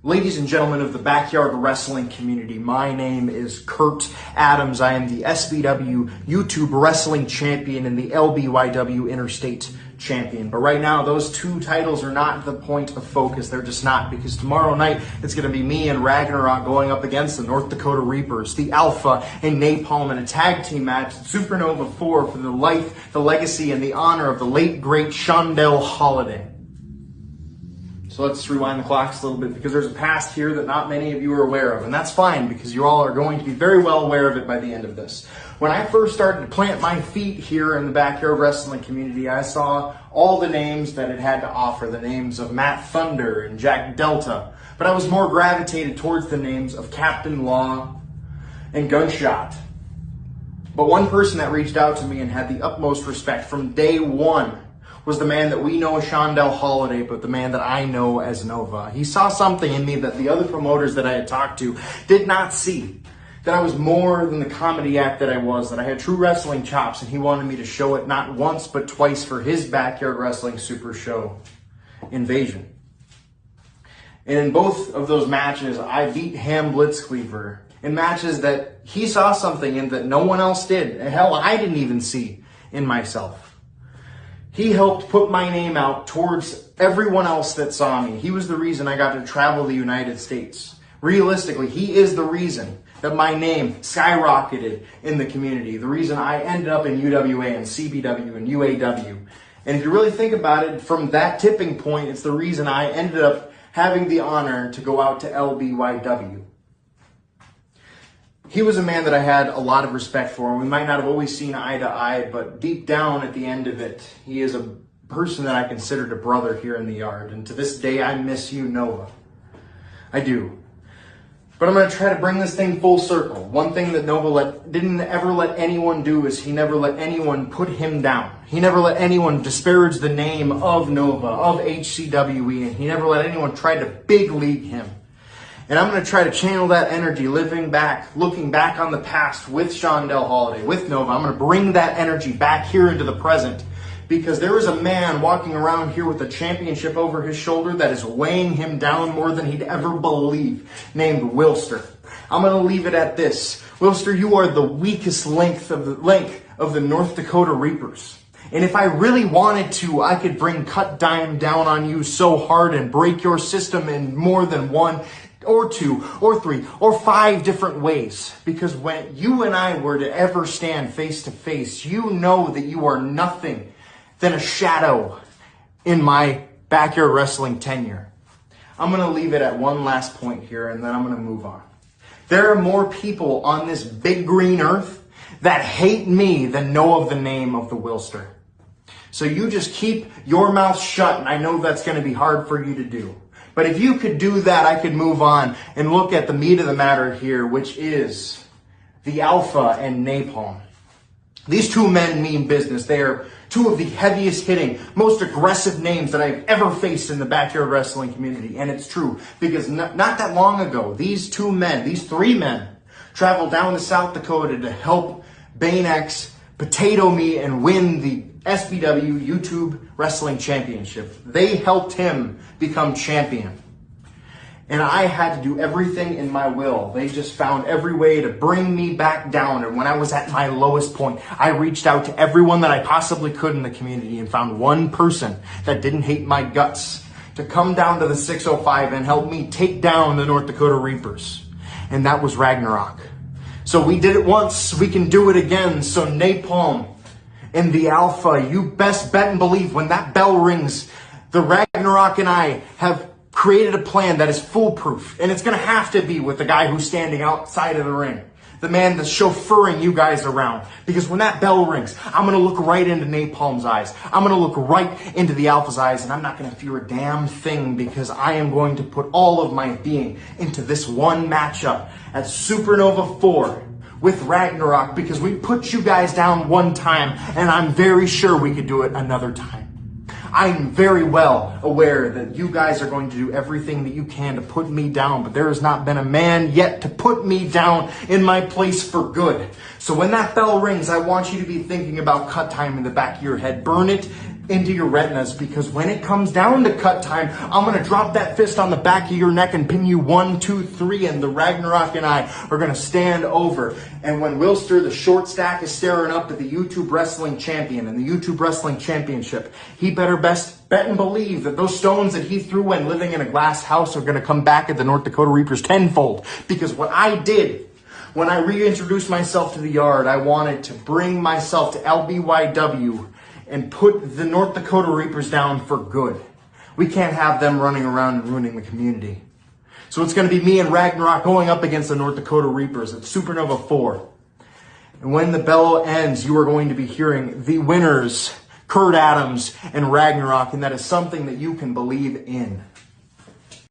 Ladies and gentlemen of the backyard wrestling community, my name is Kurt Adams. I am the SBW YouTube Wrestling Champion and the LBYW Interstate Champion. But right now, those two titles are not the point of focus. They're just not, because tomorrow night, it's going to be me and Ragnarok going up against the North Dakota Reapers, the Alpha and Napalm, in a tag team match, Supernova 4, for the life, the legacy, and the honor of the late, great Shondell Holiday. So let's rewind the clocks a little bit, because there's a past here that not many of you are aware of, and that's fine, because you all are going to be very well aware of it by the end of this. When I first started to plant my feet here in the backyard wrestling community, I saw all the names that it had to offer, the names of Matt Thunder and Jack Delta, but I was more gravitated towards the names of Captain Law and Gunshot. But one person that reached out to me and had the utmost respect from day one was the man that we know as Shondell Holiday, but the man that I know as Nova. He saw something in me that the other promoters that I had talked to did not see. That I was more than the comedy act that I was, that I had true wrestling chops, and he wanted me to show it not once but twice for his backyard wrestling super show, Invasion. And in both of those matches, I beat Ham Blitzcleaver in matches that he saw something in that no one else did. Hell, I didn't even see in myself. He helped put my name out towards everyone else that saw me. He was the reason I got to travel the United States. Realistically, he is the reason that my name skyrocketed in the community. The reason I ended up in UWA and CBW and UAW. And if you really think about it, from that tipping point, it's the reason I ended up having the honor to go out to LBYW. He was a man that I had a lot of respect for. We might not have always seen eye to eye, but deep down at the end of it, he is a person that I considered a brother here in the yard. And to this day, I miss you, Nova. I do. But I'm going to try to bring this thing full circle. One thing that Nova didn't ever let anyone do is he never let anyone put him down. He never let anyone disparage the name of Nova, of HCWE, and he never let anyone try to big league him. And I'm going to try to channel that energy, looking back on the past with Shondell Holiday, with Nova. I'm going to bring that energy back here into the present, because there is a man walking around here with a championship over his shoulder that is weighing him down more than he'd ever believe, named Willster. I'm going to leave it at this. Willster, you are the weakest link of the North Dakota Reapers. And if I really wanted to, I could bring Cut Dime down on you so hard and break your system in more than one or two, or three, or five different ways. Because when you and I were to ever stand face to face, you know that you are nothing than a shadow in my backyard wrestling tenure. I'm going to leave it at one last point here, and then I'm going to move on. There are more people on this big green earth that hate me than know of the name of the Willster. So you just keep your mouth shut, and I know that's going to be hard for you to do. But if you could do that, I could move on and look at the meat of the matter here, which is the Alpha and Napalm. These two men mean business. They are two of the heaviest hitting, most aggressive names that I've ever faced in the backyard wrestling community. And it's true, because not that long ago, these three men, traveled down to South Dakota to help Banex potato me and win the SBW YouTube Wrestling Championship. They helped him become champion. And I had to do everything in my will. They just found every way to bring me back down. And when I was at my lowest point, I reached out to everyone that I possibly could in the community and found one person that didn't hate my guts to come down to the 605 and help me take down the North Dakota Reapers. And that was Ragnarok. So we did it once, we can do it again. So Napalm and the Alpha, you best bet and believe when that bell rings, the Ragnarok and I have created a plan that is foolproof. And it's going to have to be with the guy who's standing outside of the ring. The man that's chauffeuring you guys around. Because when that bell rings, I'm going to look right into Napalm's eyes. I'm going to look right into the Alpha's eyes, and I'm not going to fear a damn thing, because I am going to put all of my being into this one matchup at Supernova 4 with Ragnarok, because we put you guys down one time, and I'm very sure we could do it another time. I'm very well aware that you guys are going to do everything that you can to put me down, but there has not been a man yet to put me down in my place for good. So when that bell rings, I want you to be thinking about Cut Time in the back of your head. Burn it into your retinas, because when it comes down to cut time, I'm going to drop that fist on the back of your neck and pin you 1, 2, 3, and the Ragnarok and I are going to stand over. And when Willster, the short stack, is staring up at the YouTube Wrestling Champion and the YouTube Wrestling Championship, he better best bet and believe that those stones that he threw when living in a glass house are going to come back at the North Dakota Reapers tenfold. Because what I did when I reintroduced myself to the yard, I wanted to bring myself to LBYW and put the North Dakota Reapers down for good. We can't have them running around and ruining the community. So it's going to be me and Ragnarok going up against the North Dakota Reapers at Supernova 4. And when the bell ends, you are going to be hearing the winners, Kurt Adams and Ragnarok, and that is something that you can believe in.